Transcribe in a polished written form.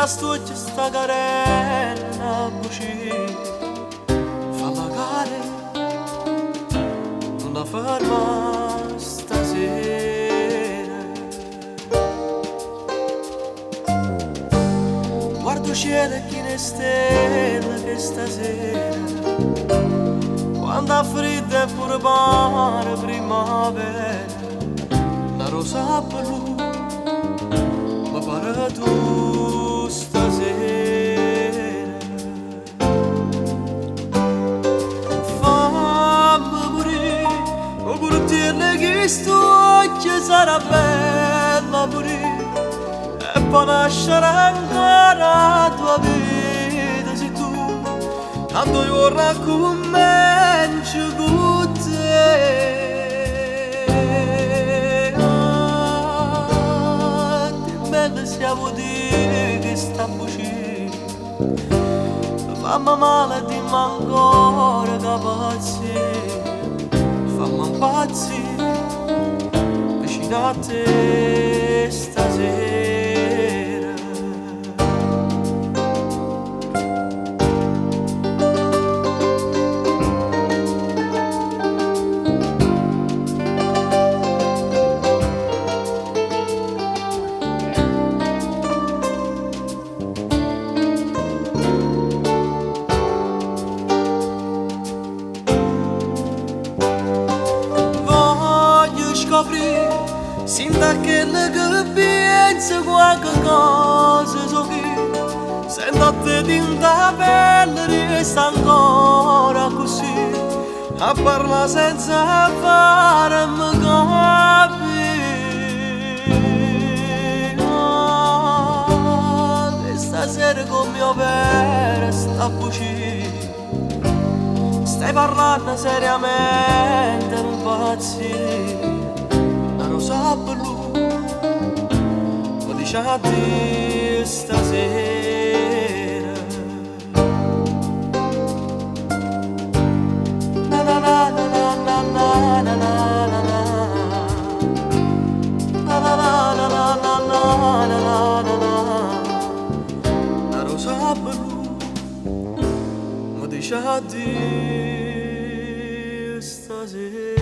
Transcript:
la stuccia sta carena buci fa magari non la ferma stasera. Guardo cielo e chi ne stelle che stasera quando ha freddo e pure pare primavera una rosa blu ma pare tu stasera. Fammi morire con curtiere che sto occhio sarà bella morire e poi nascere ancora tua vita se tu tanto io raccomincio con te. Siamo di che sta bucì fammi male e dimmi ancora capace fammi impazzire vicino a te stasera. Sinta che penso qualche cosa so che sento a te tinta pelle resta ancora così a parlare senza farmi capire. Stasera con mio pere sta bucì stai parlando seriamente non pazzi rosa blu, lo dice a te stasera. Na na na na na na na na na na. Na na na na na na na na na na. La rosa blu, lo dice a te stasera.